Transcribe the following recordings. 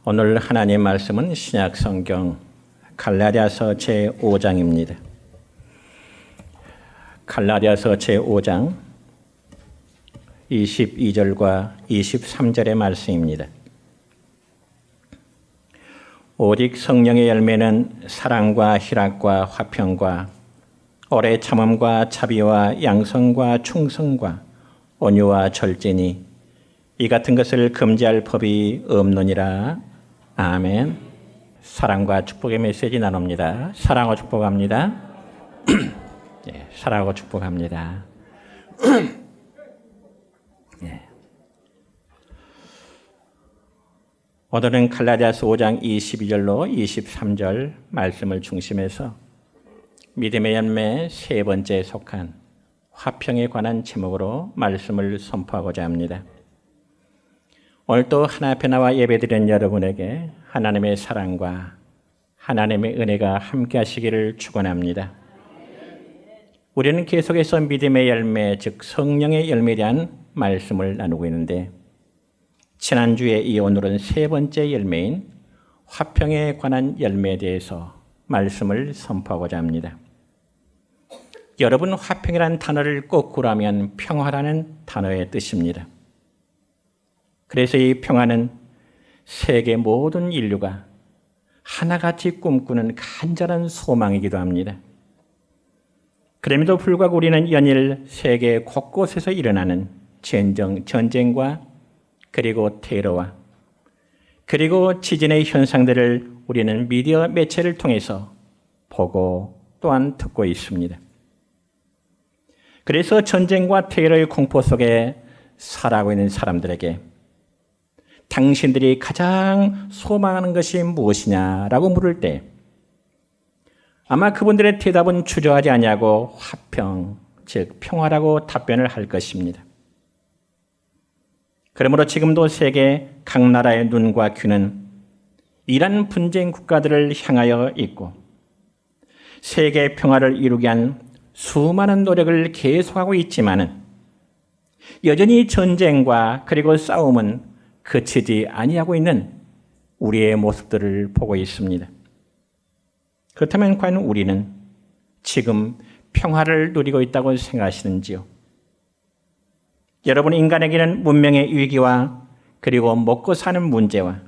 오늘 하나님 말씀은 신약 성경 갈라디아서 제5장입니다. 갈라디아서 제5장 22절과 23절의 말씀입니다. 오직 성령의 열매는 사랑과 희락과 화평과 오래 참음과 자비와 양성과 충성과 온유와 절제니 이 같은 것을 금지할 법이 없느니라. 아멘. 사랑과 축복의 메시지 나눕니다. 사랑하고 축복합니다. 예, 사랑하고 축복합니다. 예. 오늘은 갈라디아서 5장 22절로 23절 말씀을 중심해서 믿음의 열매 세 번째에 속한 화평에 관한 제목으로 말씀을 선포하고자 합니다. 오늘도 하나 앞에 나와 예배드리는 여러분에게 하나님의 사랑과 하나님의 은혜가 함께 하시기를 축원합니다. 우리는 계속해서 믿음의 열매, 즉 성령의 열매에 대한 말씀을 나누고 있는데 지난주에 이 오늘은 세 번째 열매인 화평에 관한 열매에 대해서 말씀을 선포하고자 합니다. 여러분, 화평이라는 단어를 거꾸로 하면 평화라는 단어의 뜻입니다. 그래서 이 평화는 세계 모든 인류가 하나같이 꿈꾸는 간절한 소망이기도 합니다. 그럼에도 불구하고 우리는 연일 세계 곳곳에서 일어나는 전쟁과 그리고 테러와 그리고 지진의 현상들을 우리는 미디어 매체를 통해서 보고 또한 듣고 있습니다. 그래서 전쟁과 테러의 공포 속에 살아가고 있는 사람들에게 당신들이 가장 소망하는 것이 무엇이냐라고 물을 때 아마 그분들의 대답은 주저하지 아니하고 화평, 즉 평화라고 답변을 할 것입니다. 그러므로 지금도 세계 각 나라의 눈과 귀는 이란 분쟁 국가들을 향하여 있고 세계 평화를 이루기 위한 수많은 노력을 계속하고 있지만은 여전히 전쟁과 그리고 싸움은 그치지 아니하고 있는 우리의 모습들을 보고 있습니다. 그렇다면 과연 우리는 지금 평화를 누리고 있다고 생각하시는지요? 여러분, 인간에게는 문명의 위기와 그리고 먹고 사는 문제와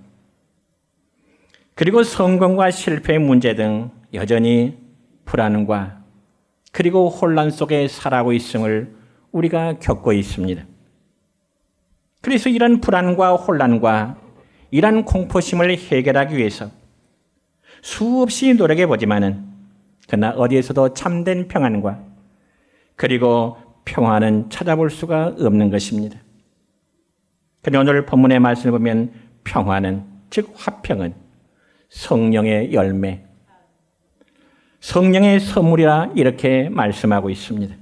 그리고 성공과 실패의 문제 등 여전히 불안과 그리고 혼란 속에 살아가고 있음을 우리가 겪고 있습니다. 그래서 이런 불안과 혼란과 이런 공포심을 해결하기 위해서 수없이 노력해 보지만은 그러나 어디에서도 참된 평안과 그리고 평화는 찾아볼 수가 없는 것입니다. 그런데 오늘 본문의 말씀을 보면 평화는, 즉 화평은 성령의 열매, 성령의 선물이라 이렇게 말씀하고 있습니다.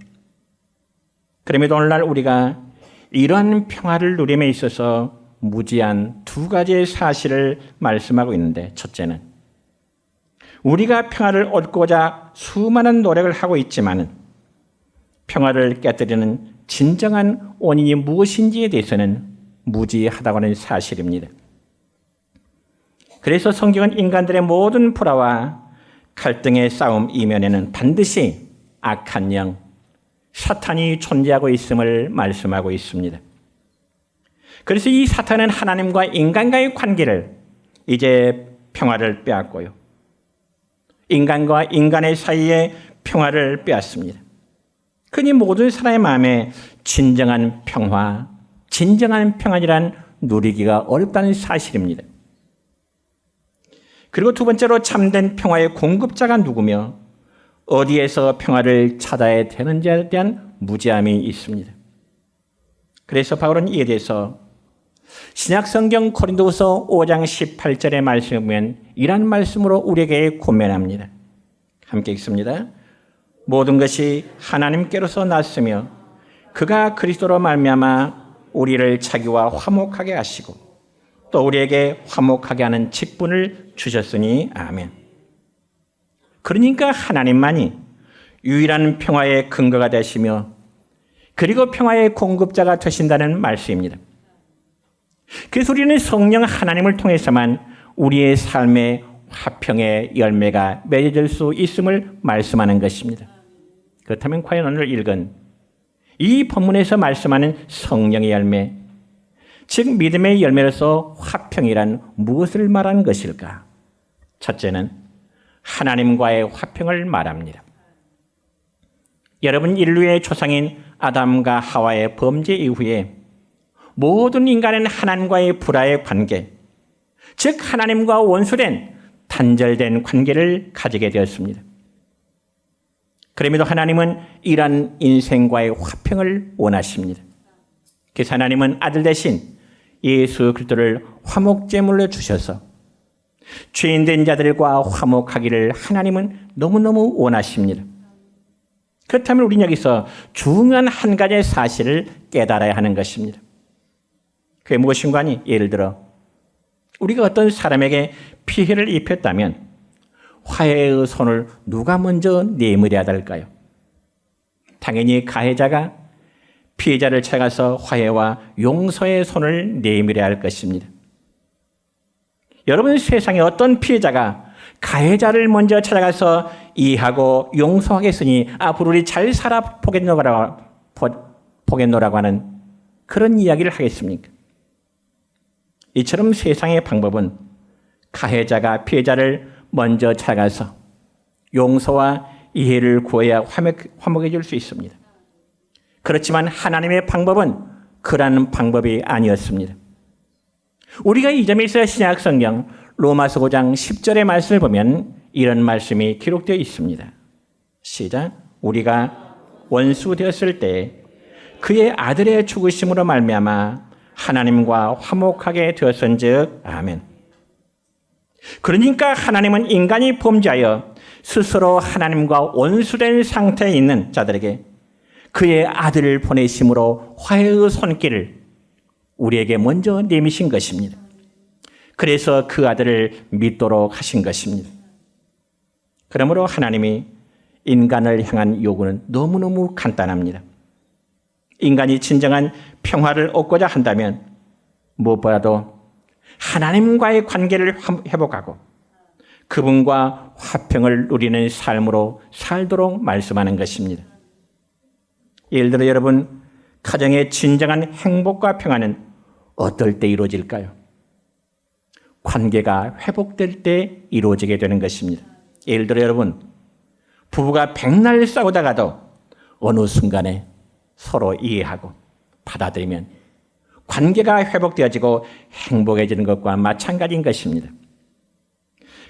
그럼에도 오늘날 우리가 이러한 평화를 누림에 있어서 무지한 두 가지의 사실을 말씀하고 있는데, 첫째는 우리가 평화를 얻고자 수많은 노력을 하고 있지만은 평화를 깨뜨리는 진정한 원인이 무엇인지에 대해서는 무지하다고 하는 사실입니다. 그래서 성경은 인간들의 모든 불화와 갈등의 싸움 이면에는 반드시 악한 영, 사탄이 존재하고 있음을 말씀하고 있습니다. 그래서 이 사탄은 하나님과 인간과의 관계를 이제 평화를 빼앗고요. 인간과 인간의 사이에 평화를 빼앗습니다. 그니 모든 사람의 마음에 진정한 평화, 진정한 평안이란 누리기가 어렵다는 사실입니다. 그리고 두 번째로 참된 평화의 공급자가 누구며 어디에서 평화를 찾아야 되는지에 대한 무지함이 있습니다. 그래서 바울은 이에 대해서 신약성경 고린도후서 5장 18절의 말씀을 보면 이란 말씀으로 우리에게 권면합니다. 함께 읽습니다. 모든 것이 하나님께로서 났으며 그가 그리스도로 말미암아 우리를 자기와 화목하게 하시고 또 우리에게 화목하게 하는 직분을 주셨으니 아멘. 그러니까 하나님만이 유일한 평화의 근거가 되시며 그리고 평화의 공급자가 되신다는 말씀입니다. 그래서 우리는 성령 하나님을 통해서만 우리의 삶의 화평의 열매가 맺어질 수 있음을 말씀하는 것입니다. 그렇다면 과연 오늘 읽은 이 본문에서 말씀하는 성령의 열매, 즉 믿음의 열매로서 화평이란 무엇을 말하는 것일까? 첫째는 하나님과의 화평을 말합니다. 여러분, 인류의 조상인 아담과 하와의 범죄 이후에 모든 인간은 하나님과의 불화의 관계, 즉 하나님과 원수된 단절된 관계를 가지게 되었습니다. 그럼에도 하나님은 이러한 인생과의 화평을 원하십니다. 그래서 하나님은 아들 대신 예수 그리스도를 화목제물로 주셔서 죄인된 자들과 화목하기를 하나님은 너무너무 원하십니다. 그렇다면 우리는 여기서 중요한 한 가지의 사실을 깨달아야 하는 것입니다. 그게 무엇인가 하니, 예를 들어 우리가 어떤 사람에게 피해를 입혔다면 화해의 손을 누가 먼저 내밀어야 될까요? 당연히 가해자가 피해자를 찾아가서 화해와 용서의 손을 내밀어야 할 것입니다. 여러분, 세상에 어떤 피해자가 가해자를 먼저 찾아가서 이해하고 용서하겠으니 앞으로 우리 잘 살아보겠노라고 하는 그런 이야기를 하겠습니까? 이처럼 세상의 방법은 가해자가 피해자를 먼저 찾아가서 용서와 이해를 구해야 화목해질 수 있습니다. 그렇지만 하나님의 방법은 그러한 방법이 아니었습니다. 우리가 이 점에서 신약 성경 로마서 5장 10절의 말씀을 보면 이런 말씀이 기록되어 있습니다. 시작. 우리가 원수 되었을 때 그의 아들의 죽으심으로 말미암아 하나님과 화목하게 되었은즉 아멘. 그러니까 하나님은 인간이 범죄하여 스스로 하나님과 원수된 상태에 있는 자들에게 그의 아들을 보내심으로 화해의 손길을 우리에게 먼저 내미신 것입니다. 그래서 그 아들을 믿도록 하신 것입니다. 그러므로 하나님이 인간을 향한 요구는 너무너무 간단합니다. 인간이 진정한 평화를 얻고자 한다면 무엇보다도 하나님과의 관계를 회복하고 그분과 화평을 누리는 삶으로 살도록 말씀하는 것입니다. 예를 들어 여러분, 가정의 진정한 행복과 평화는 어떨 때 이루어질까요? 관계가 회복될 때 이루어지게 되는 것입니다. 예를 들어 여러분, 부부가 백날 싸우다가도 어느 순간에 서로 이해하고 받아들이면 관계가 회복되어지고 행복해지는 것과 마찬가지인 것입니다.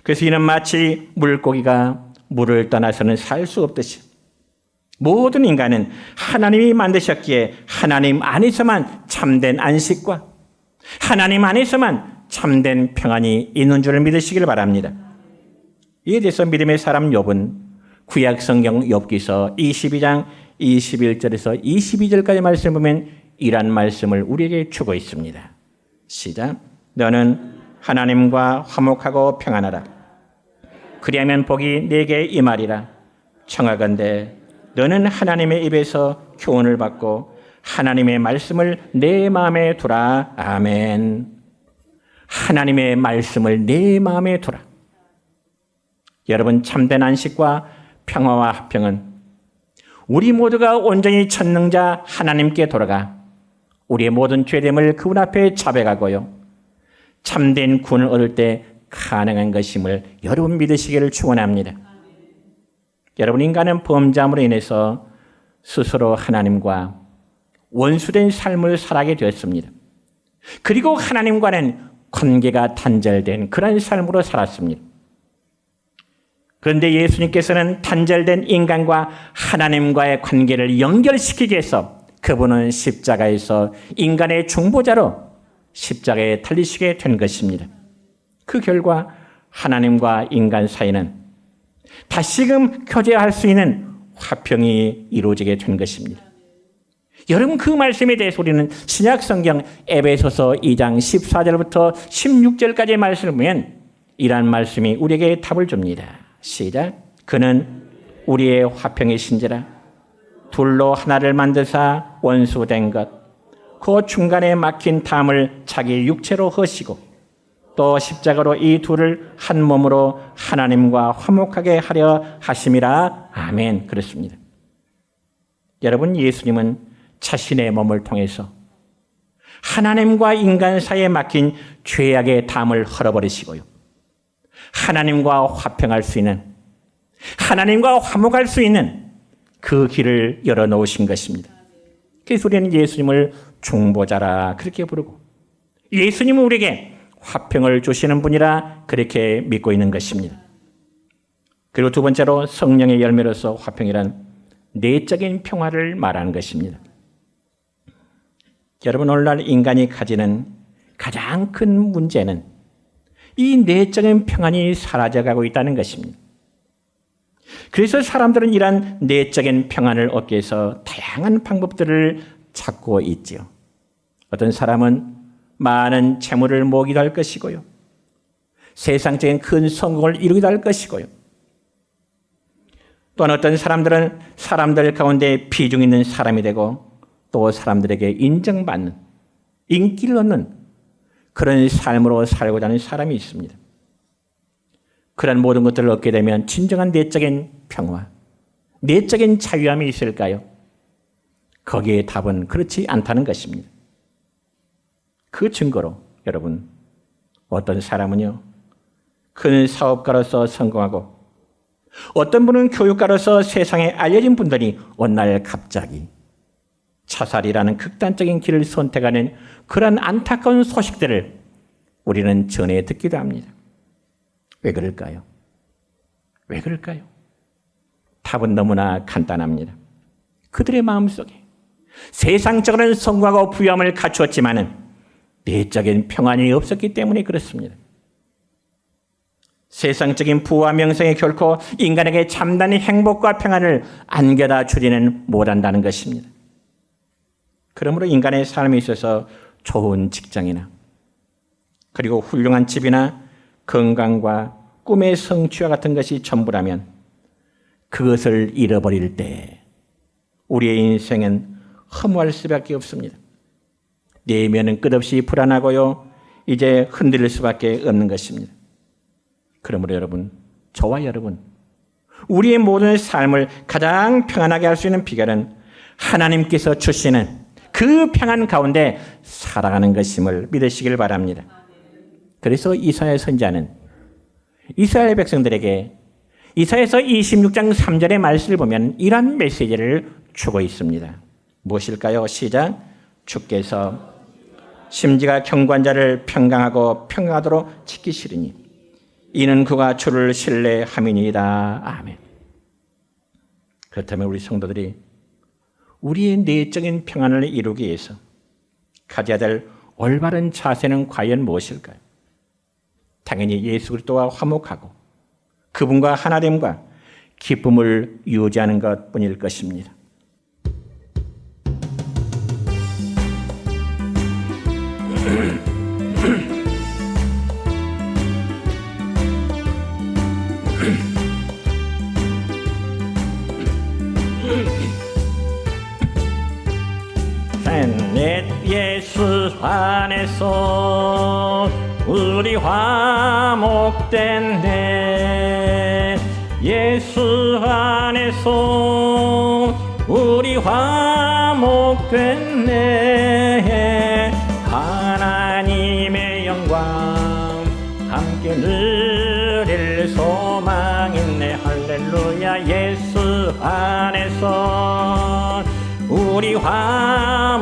그래서 이는 마치 물고기가 물을 떠나서는 살 수 없듯이 모든 인간은 하나님이 만드셨기에 하나님 안에서만 참된 안식과 하나님 안에서만 참된 평안이 있는 줄을 믿으시길 바랍니다. 이에 대해서 믿음의 사람 욥은 구약성경 욥기서 22장 21절에서 22절까지 말씀을 보면 이란 말씀을 우리에게 주고 있습니다. 시작. 너는 하나님과 화목하고 평안하라. 그리하면 복이 네게 임하리라. 청하건대 너는 하나님의 입에서 교훈을 받고 하나님의 말씀을 내 마음에 두라. 아멘. 하나님의 말씀을 내 마음에 두라. 여러분, 참된 안식과 평화와 화평은 우리 모두가 온전히 전능자 하나님께 돌아가 우리의 모든 죄됨을 그분 앞에 자백하고요, 참된 구원을 얻을 때 가능한 것임을 여러분 믿으시기를 축원합니다. 여러분, 인간은 범죄함으로 인해서 스스로 하나님과 원수된 삶을 살아가게 되었습니다. 그리고 하나님과는 관계가 단절된 그런 삶으로 살았습니다. 그런데 예수님께서는 단절된 인간과 하나님과의 관계를 연결시키기 위해서 그분은 십자가에서 인간의 중보자로 십자가에 달리시게 된 것입니다. 그 결과 하나님과 인간 사이는 다시금 교제할 수 있는 화평이 이루어지게 된 것입니다. 여러분, 그 말씀에 대해서 우리는 신약성경 에베소서 2장 14절부터 16절까지의 말씀을 보면 이러한 말씀이 우리에게 답을 줍니다. 시작. 그는 우리의 화평의 신지라. 둘로 하나를 만드사 원수된 것 그 중간에 막힌 담을 자기 육체로 허시고 또 십자가로 이 둘을 한 몸으로 하나님과 화목하게 하려 하심이라. 아멘. 그렇습니다. 여러분, 예수님은 자신의 몸을 통해서 하나님과 인간 사이에 막힌 죄악의 담을 헐어버리시고요, 하나님과 화평할 수 있는, 하나님과 화목할 수 있는 그 길을 열어놓으신 것입니다. 그래서 우리는 예수님을 중보자라 그렇게 부르고, 예수님은 우리에게 화평을 주시는 분이라 그렇게 믿고 있는 것입니다. 그리고 두 번째로 성령의 열매로서 화평이란 내적인 평화를 말하는 것입니다. 여러분, 오늘날 인간이 가지는 가장 큰 문제는 이 내적인 평안이 사라져가고 있다는 것입니다. 그래서 사람들은 이러한 내적인 평안을 얻기 위해서 다양한 방법들을 찾고 있지요. 어떤 사람은 많은 재물을 모으기도 할 것이고요, 세상적인 큰 성공을 이루기도 할 것이고요, 또한 어떤 사람들은 사람들 가운데 비중 있는 사람이 되고 또 사람들에게 인정받는, 인기를 얻는 그런 삶으로 살고자 하는 사람이 있습니다. 그런 모든 것들을 얻게 되면 진정한 내적인 평화, 내적인 자유함이 있을까요? 거기에 답은 그렇지 않다는 것입니다. 그 증거로 여러분, 어떤 사람은요, 큰 사업가로서 성공하고 어떤 분은 교육가로서 세상에 알려진 분들이 어느 날 갑자기 자살이라는 극단적인 길을 선택하는 그런 안타까운 소식들을 우리는 전해 듣기도 합니다. 왜 그럴까요? 왜 그럴까요? 답은 너무나 간단합니다. 그들의 마음속에 세상적으로는 성공하고 부유함을 갖추었지만은 내적인 평안이 없었기 때문에 그렇습니다. 세상적인 부와 명성이 결코 인간에게 참다는 행복과 평안을 안겨다 주지는 못한다는 것입니다. 그러므로 인간의 삶에 있어서 좋은 직장이나 그리고 훌륭한 집이나 건강과 꿈의 성취와 같은 것이 전부라면 그것을 잃어버릴 때 우리의 인생은 허무할 수밖에 없습니다. 내면은 끝없이 불안하고요, 이제 흔들릴 수밖에 없는 것입니다. 그러므로 여러분, 저와 여러분, 우리의 모든 삶을 가장 평안하게 할 수 있는 비결은 하나님께서 주시는 그 평안 가운데 살아가는 것임을 믿으시길 바랍니다. 그래서 이사야 선지자는 이스라엘 백성들에게 이사야서 26장 3절의 말씀을 보면 이러한 메시지를 주고 있습니다. 무엇일까요? 시작. 주께서 심지가 경고한 자를 평강하고 평강하도록 지키시리니 이는 그가 주를 신뢰함이니이다. 아멘. 그렇다면 우리 성도들이 우리의 내적인 평안을 이루기 위해서 가져야 될 올바른 자세는 과연 무엇일까요? 당연히 예수 그리스도와 화목하고 그분과 하나됨과 기쁨을 유지하는 것뿐일 것입니다. 넷 예수 안에서 우리 화목됐네. 예수 안에서 우리 화목됐네. 하나님의 영광 함께 누릴 소망 있네. 할렐루야. 예수 안에서 우리 화목됐네.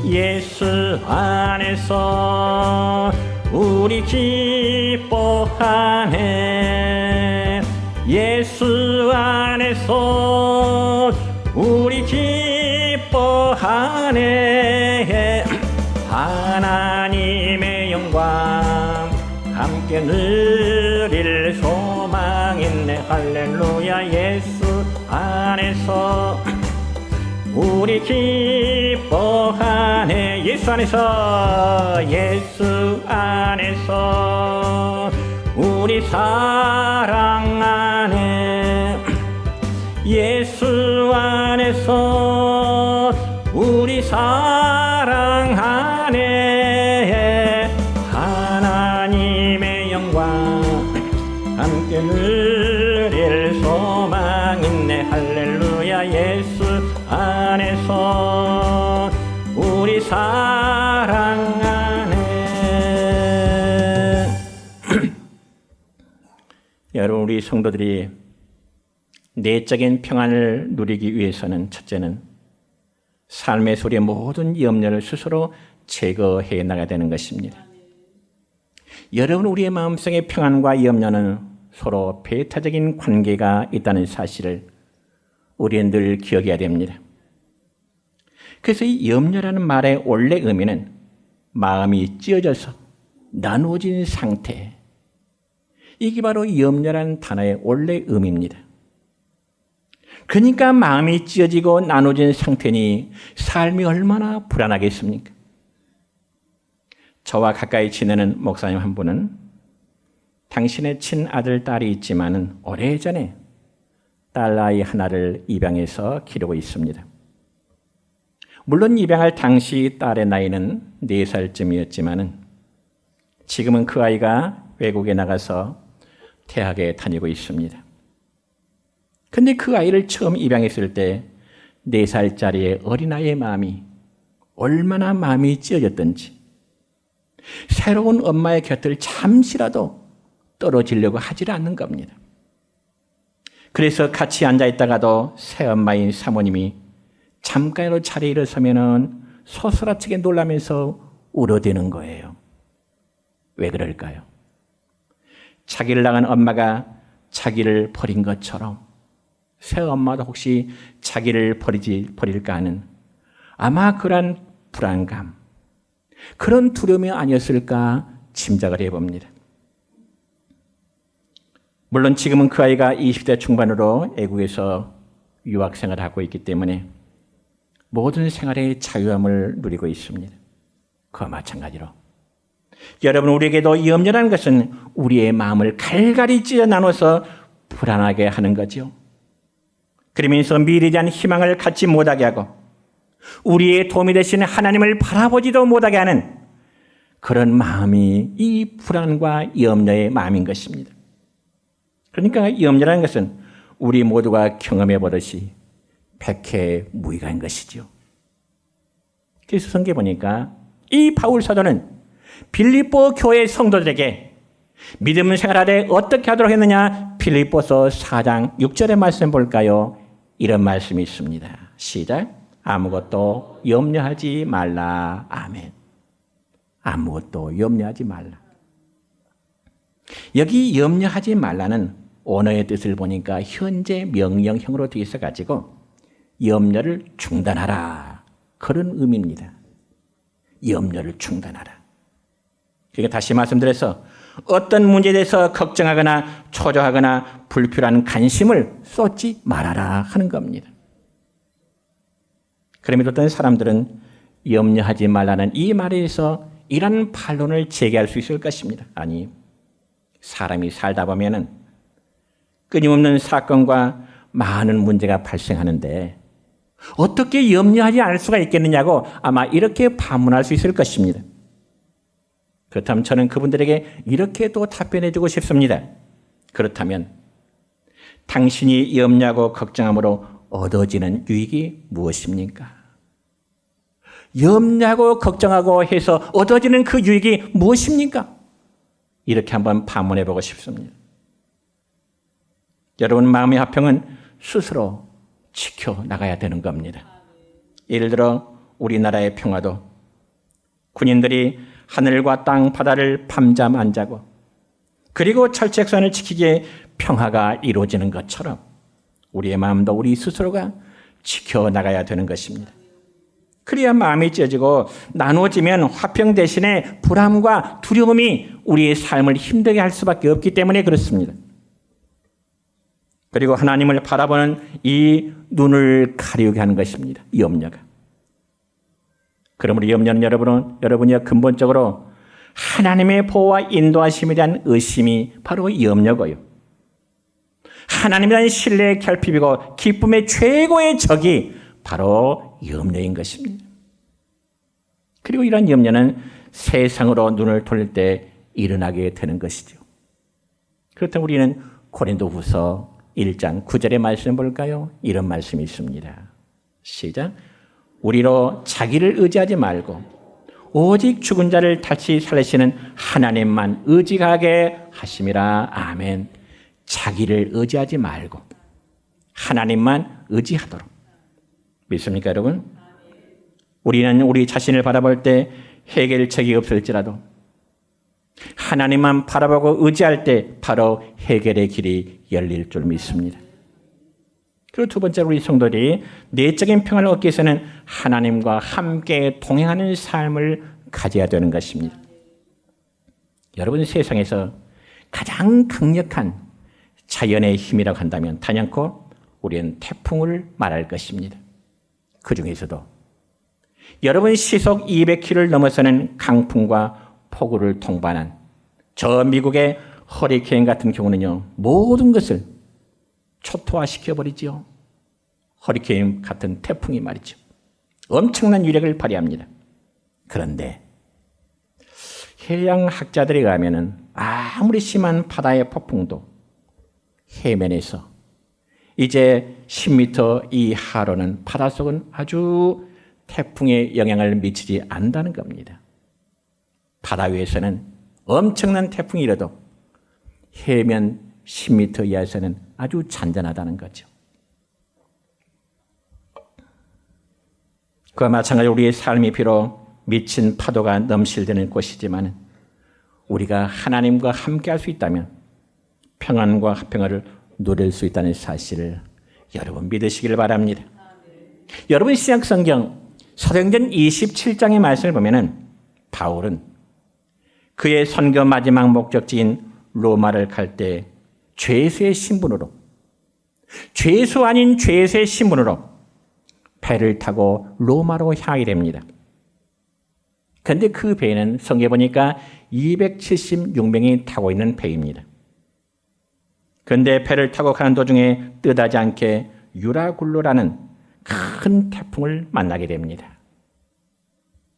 예수 안에서 우리 기뻐하네. 예수 안에서 우리 기뻐하네. 하나님의 영광 함께 누릴 소망 있네. 할렐루야. 예수 안에서 우리 기뻐하네. 예수 안에서, 예수 안에서 우리 사랑하네. 예수 안에서 우리 사랑하네. 안에서 우리 사랑 안에 여러분, 우리 성도들이 내적인 평안을 누리기 위해서는 첫째는 삶의 소리의 모든 염려를 스스로 제거해 나가야 되는 것입니다. 여러분, 우리의 마음속의 평안과 염려는 서로 배타적인 관계가 있다는 사실을 우리는 늘 기억해야 됩니다. 그래서 이 염려라는 말의 원래 의미는 마음이 찢어져서 나누어진 상태, 이게 바로 염려라는 단어의 원래 의미입니다. 그러니까 마음이 찢어지고 나눠진 상태니 삶이 얼마나 불안하겠습니까? 저와 가까이 지내는 목사님 한 분은 당신의 친아들 딸이 있지만 오래전에 딸아이 하나를 입양해서 기르고 있습니다. 물론 입양할 당시 딸의 나이는 4살쯤이었지만 지금은 그 아이가 외국에 나가서 대학에 다니고 있습니다. 근데 그 아이를 처음 입양했을 때 4살짜리의 어린아이의 마음이 얼마나 마음이 찢어졌던지 새로운 엄마의 곁을 잠시라도 떨어지려고 하질 않는 겁니다. 그래서 같이 앉아있다가도 새엄마인 사모님이 잠깐이라도 자리에 일어서면 소스라치게 놀라면서 울어대는 거예요. 왜 그럴까요? 자기를 낳은 엄마가 자기를 버린 것처럼 새엄마도 혹시 자기를 버릴까 하는 아마 그런 불안감, 그런 두려움이 아니었을까 짐작을 해봅니다. 물론 지금은 그 아이가 20대 중반으로 외국에서 유학생활을 하고 있기 때문에 모든 생활의 자유함을 누리고 있습니다. 그와 마찬가지로 여러분, 우리에게도 염려라는 것은 우리의 마음을 갈갈이 찢어 나눠서 불안하게 하는 거죠. 그러면서 미래에 대한 희망을 갖지 못하게 하고 우리의 도움이 되시는 하나님을 바라보지도 못하게 하는 그런 마음이 이 불안과 염려의 마음인 것입니다. 그러니까 염려라는 것은 우리 모두가 경험해 보듯이 백해무익한 것이죠. 그래서 성경에 보니까 이 바울 사도는 빌립보 교회 성도들에게 믿음 생활에 어떻게 하도록 했느냐? 빌립보서 4장 6절의 말씀 볼까요? 이런 말씀이 있습니다. 시작. 아무것도 염려하지 말라. 아멘. 아무것도 염려하지 말라. 여기 염려하지 말라는 언어의 뜻을 보니까 현재 명령형으로 되어 있어가지고 염려를 중단하라, 그런 의미입니다. 염려를 중단하라. 그러니까 다시 말씀드려서 어떤 문제에 대해서 걱정하거나 초조하거나 불필요한 관심을 쏟지 말아라 하는 겁니다. 그럼에도 어떤 사람들은 염려하지 말라는 이 말에 대해서 이런 반론을 제기할 수 있을 것입니다. 아니, 사람이 살다 보면은 끊임없는 사건과 많은 문제가 발생하는데 어떻게 염려하지 않을 수가 있겠느냐고 아마 이렇게 반문할 수 있을 것입니다. 그렇다면 저는 그분들에게 이렇게 또 답변해 주고 싶습니다. 그렇다면 당신이 염려하고 걱정함으로 얻어지는 유익이 무엇입니까? 염려하고 걱정하고 해서 얻어지는 그 유익이 무엇입니까? 이렇게 한번 반문해 보고 싶습니다. 여러분, 마음의 화평은 스스로 지켜나가야 되는 겁니다. 예를 들어 우리나라의 평화도 군인들이 하늘과 땅, 바다를 밤잠 안 자고 그리고 철책선을 지키기에 평화가 이루어지는 것처럼 우리의 마음도 우리 스스로가 지켜나가야 되는 것입니다. 그래야 마음이 찢어지고 나누어지면 화평 대신에 불안과 두려움이 우리의 삶을 힘들게 할 수밖에 없기 때문에 그렇습니다. 그리고 하나님을 바라보는 이 눈을 가리우게 하는 것입니다. 염려가. 그러므로 염려는 여러분이 근본적으로 하나님의 보호와 인도하심에 대한 의심이 바로 염려고요. 하나님에 대한 신뢰의 결핍이고 기쁨의 최고의 적이 바로 염려인 것입니다. 그리고 이런 염려는 세상으로 눈을 돌릴 때 일어나게 되는 것이죠. 그렇다면 우리는 고린도후서 1장 9절의 말씀 볼까요? 이런 말씀이 있습니다. 시작. 우리로 자기를 의지하지 말고 오직 죽은 자를 다시 살리시는 하나님만 의지하게 하심이라. 아멘. 자기를 의지하지 말고 하나님만 의지하도록. 믿습니까, 여러분? 우리는 우리 자신을 바라볼 때 해결책이 없을지라도 하나님만 바라보고 의지할 때 바로 해결의 길이 열릴 줄 믿습니다. 그리고 두 번째로 우리 성도들이 내적인 평안을 얻기 위해서는 하나님과 함께 동행하는 삶을 가져야 되는 것입니다. 여러분, 세상에서 가장 강력한 자연의 힘이라고 한다면 단연코 우리는 태풍을 말할 것입니다. 그 중에서도 여러분 시속 200km를 넘어서는 강풍과 폭우를 동반한 저 미국의 허리케인 같은 경우는요, 모든 것을 초토화시켜버리죠. 허리케인 같은 태풍이 말이죠. 엄청난 위력을 발휘합니다. 그런데 해양학자들에 의하면 아무리 심한 바다의 폭풍도 해면에서 이제 10m 이하로는 바닷속은 아주 태풍의 영향을 미치지 않는다는 겁니다. 바다 위에서는 엄청난 태풍이 일어도 해면 10m 이하에서는 아주 잔잔하다는 거죠. 그와 마찬가지로 우리의 삶이 비록 미친 파도가 넘실대는 곳이지만 우리가 하나님과 함께 할 수 있다면 평안과 화평을 누릴 수 있다는 사실을 여러분 믿으시길 바랍니다. 여러분 신약성경 사도행전 27장의 말씀을 보면 바울은 그의 선교 마지막 목적지인 로마를 갈 때 죄수의 신분으로, 죄수 아닌 죄수의 신분으로 배를 타고 로마로 향하게 됩니다. 그런데 그 배는 성경에 보니까 276명이 타고 있는 배입니다. 그런데 배를 타고 가는 도중에 뜻하지 않게 유라굴로라는 큰 태풍을 만나게 됩니다.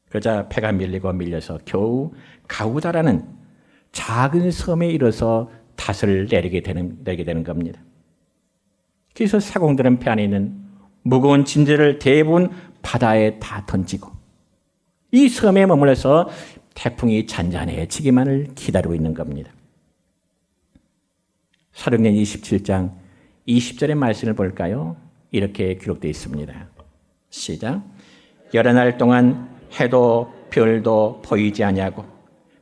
그러자 배가 밀리고 밀려서 겨우 가우다라는 작은 섬에 이르러서 닷을 내리게 되는 겁니다. 그래서 사공들은 배 안에 있는 무거운 짐들을 대부분 바다에 다 던지고 이 섬에 머물러서 태풍이 잔잔해지기만을 기다리고 있는 겁니다. 사도행전 27장 20절의 말씀을 볼까요? 이렇게 기록되어 있습니다. 시작. 여러 날 동안 해도 별도 보이지 아니하고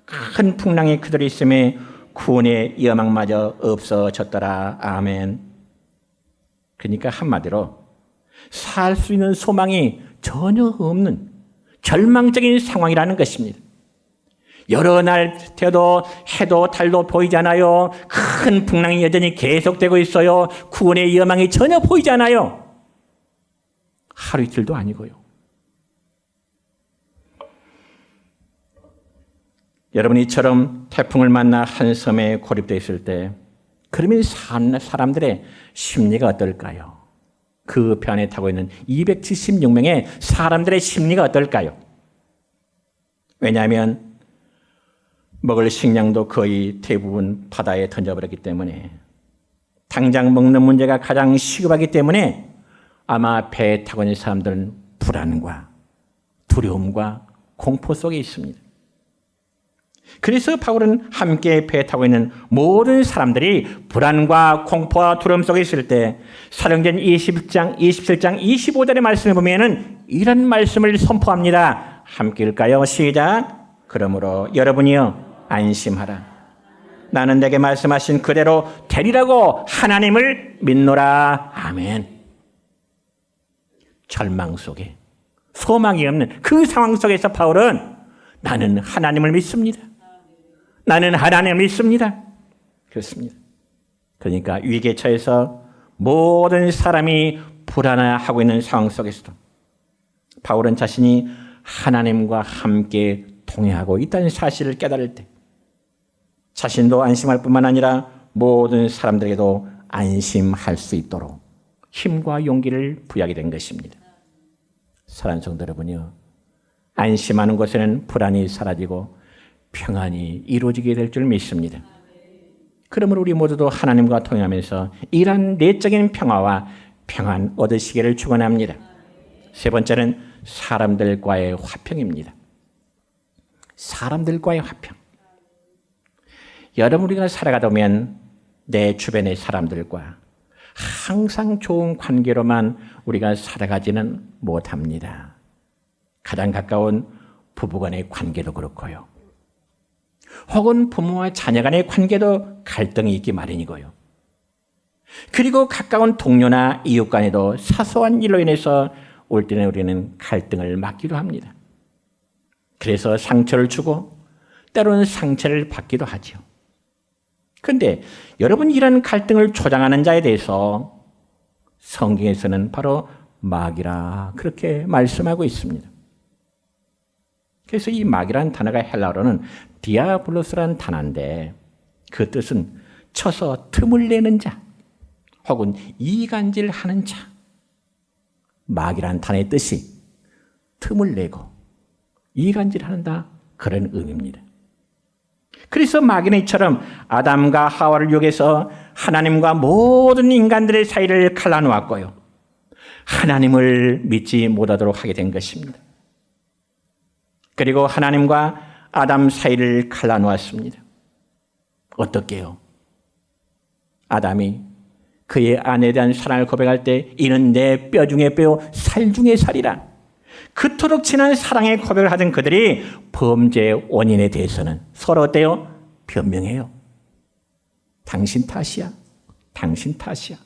큰 풍랑이 그들이 있음에 구원의 여망마저 없어졌더라. 아멘. 그러니까 한마디로 살 수 있는 소망이 전혀 없는 절망적인 상황이라는 것입니다. 여러 날 되도 해도 달도 보이지 않아요. 큰 풍랑이 여전히 계속되고 있어요. 구원의 여망이 전혀 보이지 않아요. 하루 이틀도 아니고요. 여러분 이처럼 태풍을 만나 한 섬에 고립되어 있을 때 그러면 사람들의 심리가 어떨까요? 그 배 안에 타고 있는 276명의 사람들의 심리가 어떨까요? 왜냐하면 먹을 식량도 거의 대부분 바다에 던져버렸기 때문에 당장 먹는 문제가 가장 시급하기 때문에 아마 배에 타고 있는 사람들은 불안과 두려움과 공포 속에 있습니다. 그래서 바울은 함께 배에 타고 있는 모든 사람들이 불안과 공포와 두려움 속에 있을 때 사도행전 27장 25절의 말씀을 보면 이런 말씀을 선포합니다. 함께 읽을까요? 시작. 그러므로 여러분이여 안심하라. 나는 내게 말씀하신 그대로 되리라고 하나님을 믿노라. 아멘. 절망 속에 소망이 없는 그 상황 속에서 바울은 나는 하나님을 믿습니다. 나는 하나님을 믿습니다. 그렇습니다. 그러니까 위기에 처해서 모든 사람이 불안해하고 있는 상황 속에서도 바울은 자신이 하나님과 함께 동행하고 있다는 사실을 깨달을 때 자신도 안심할 뿐만 아니라 모든 사람들에게도 안심할 수 있도록 힘과 용기를 부여하게 된 것입니다. 사랑하는 성도 여러분이요, 안심하는 곳에는 불안이 사라지고 평안이 이루어지게 될 줄 믿습니다. 그러므로 우리 모두도 하나님과 통행하면서 이러한 내적인 평화와 평안 얻으시기를 축원합니다. 세 번째는 사람들과의 화평입니다. 사람들과의 화평. 여러분, 우리가 살아가다 보면 내 주변의 사람들과 항상 좋은 관계로만 우리가 살아가지는 못합니다. 가장 가까운 부부간의 관계도 그렇고요. 혹은 부모와 자녀 간의 관계도 갈등이 있기 마련이고요. 그리고 가까운 동료나 이웃 간에도 사소한 일로 인해서 올 때는 우리는 갈등을 맞기도 합니다. 그래서 상처를 주고 때로는 상처를 받기도 하죠. 그런데 여러분, 이런 갈등을 조장하는 자에 대해서 성경에서는 바로 마귀라 그렇게 말씀하고 있습니다. 그래서 이 마귀라는 단어가 헬라어로는 디아블로스라는 단어인데 그 뜻은 쳐서 틈을 내는 자 혹은 이간질하는 자. 마귀라는 단어의 뜻이 틈을 내고 이간질하는다 그런 의미입니다. 그래서 마귀는 이처럼 아담과 하와를 유혹해서 하나님과 모든 인간들의 사이를 갈라놓았고요. 하나님을 믿지 못하도록 하게 된 것입니다. 그리고 하나님과 아담 사이를 갈라놓았습니다. 어떻게요? 아담이 그의 아내에 대한 사랑을 고백할 때 이는 내 뼈 중에 뼈, 살 중에 살이라. 그토록 진한 사랑의 고백을 하던 그들이 범죄의 원인에 대해서는 서로 어때요? 변명해요. 당신 탓이야. 당신 탓이야.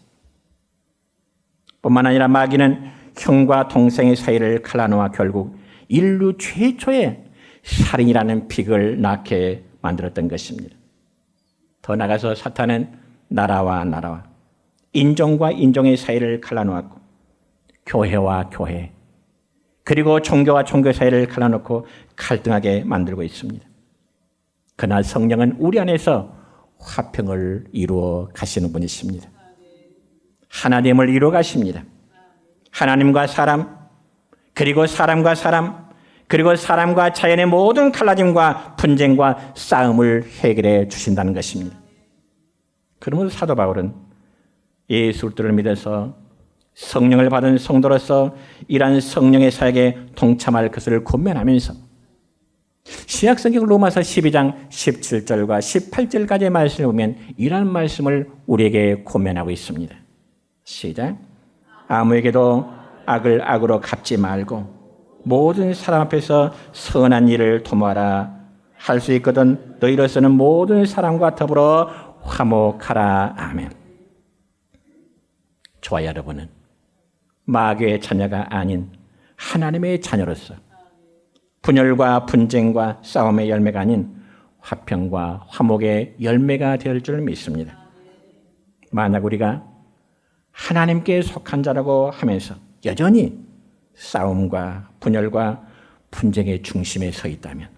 뿐만 아니라 마귀는 형과 동생의 사이를 갈라놓아 결국 인류 최초의 살인이라는 픽을 낳게 만들었던 것입니다. 더 나아가서 사탄은 나라와 나라와 인종과 인종의 사이를 갈라놓았고 교회와 교회 그리고 종교와 종교 사이를 갈라놓고 갈등하게 만들고 있습니다. 그러나 성령은 우리 안에서 화평을 이루어 가시는 분이십니다. 하나님을 이루어 가십니다. 하나님과 사람 그리고 사람과 사람 그리고 사람과 자연의 모든 갈라짐과 분쟁과 싸움을 해결해 주신다는 것입니다. 그러면서 사도 바울은 예수 그리스도를 믿어서 성령을 받은 성도로서 이러한 성령의 사역에 동참할 것을 권면하면서 신약성경 로마서 12장 17절과 18절까지의 말씀을 보면 이러한 말씀을 우리에게 권면하고 있습니다. 시작. 아무에게도 악을 악으로 갚지 말고 모든 사람 앞에서 선한 일을 도모하라. 할 수 있거든 너희로서는 모든 사람과 더불어 화목하라. 아멘. 저와 여러분은 마귀의 자녀가 아닌 하나님의 자녀로서 분열과 분쟁과 싸움의 열매가 아닌 화평과 화목의 열매가 될 줄 믿습니다. 만약 우리가 하나님께 속한 자라고 하면서 여전히 싸움과 분열과 분쟁의 중심에 서 있다면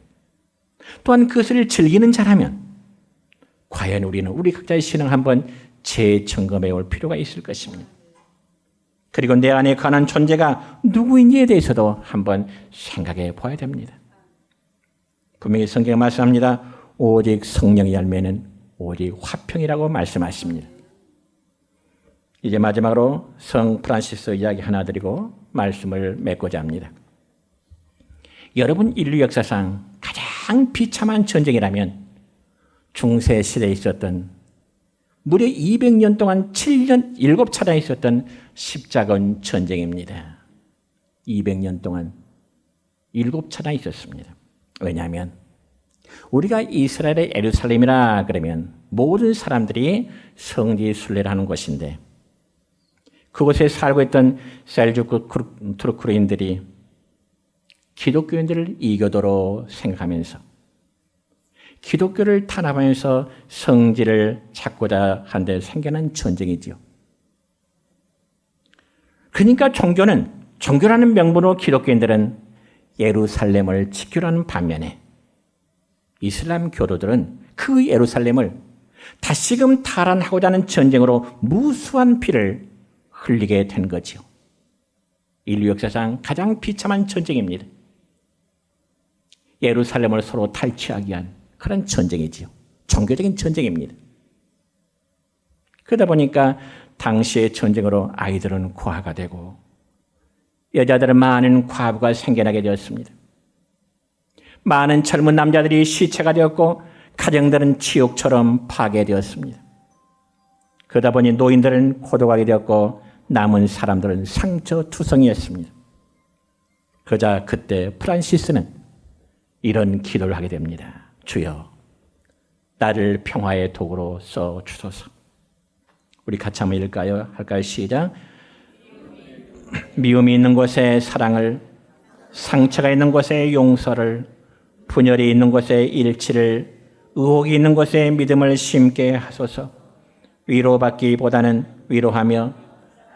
또한 그것을 즐기는 자라면 과연 우리는 우리 각자의 신앙 한번 재점검해 올 필요가 있을 것입니다. 그리고 내 안에 관한 존재가 누구인지에 대해서도 한번 생각해 봐야 됩니다. 분명히 성경에 말씀합니다. 오직 성령의 열매는 오직 화평이라고 말씀하십니다. 이제 마지막으로 성 프란시스 이야기 하나 드리고 말씀을 맺고자 합니다. 여러분, 인류 역사상 가장 비참한 전쟁이라면 중세 시대에 있었던 무려 200년 동안 7년 7차례 있었던 십자군 전쟁입니다. 200년 동안 7차례 있었습니다. 왜냐하면 우리가 이스라엘의 예루살렘이라 그러면 모든 사람들이 성지 순례를 하는 곳인데 그곳에 살고 있던 셀주크 투르크인들이 기독교인들을 이교도로 생각하면서 기독교를 탄압하면서 성지를 찾고자 한 데 생겨난 전쟁이지요. 그러니까 종교라는 명분으로 기독교인들은 예루살렘을 지키려는 반면에 이슬람 교도들은 그 예루살렘을 다시금 탈환하고자 하는 전쟁으로 무수한 피를 흘리게 된 거지요. 인류 역사상 가장 비참한 전쟁입니다. 예루살렘을 서로 탈취하기 위한 그런 전쟁이지요. 종교적인 전쟁입니다. 그러다 보니까 당시의 전쟁으로 아이들은 고아가 되고 여자들은 많은 과부가 생겨나게 되었습니다. 많은 젊은 남자들이 시체가 되었고 가정들은 지옥처럼 파괴되었습니다. 그러다 보니 노인들은 고독하게 되었고 남은 사람들은 상처투성이었습니다. 그러자 그때 프란시스는 이런 기도를 하게 됩니다. 주여, 나를 평화의 도구로 써주소서. 우리 같이 한번 읽을까요? 할까요? 시작. 미움이 있는 곳에 사랑을, 상처가 있는 곳에 용서를, 분열이 있는 곳에 일치를, 의혹이 있는 곳에 믿음을 심게 하소서. 위로받기보다는 위로하며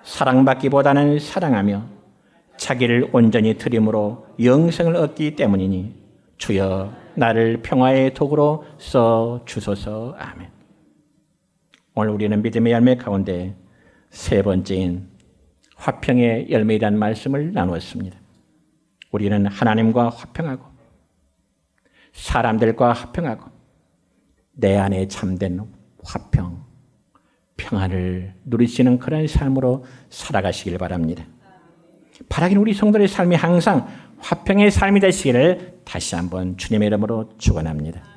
사랑받기보다는 사랑하며 자기를 온전히 드림으로 영생을 얻기 때문이니 주여 나를 평화의 도구로 써주소서. 아멘. 오늘 우리는 믿음의 열매 가운데 세 번째인 화평의 열매이라는 말씀을 나누었습니다. 우리는 하나님과 화평하고 사람들과 화평하고 내 안에 참된 화평, 평안을 누리시는 그런 삶으로 살아가시길 바랍니다. 바라기는 우리 성도의 삶이 항상 화평의 삶이 되시기를 다시 한번 주님의 이름으로 축원합니다.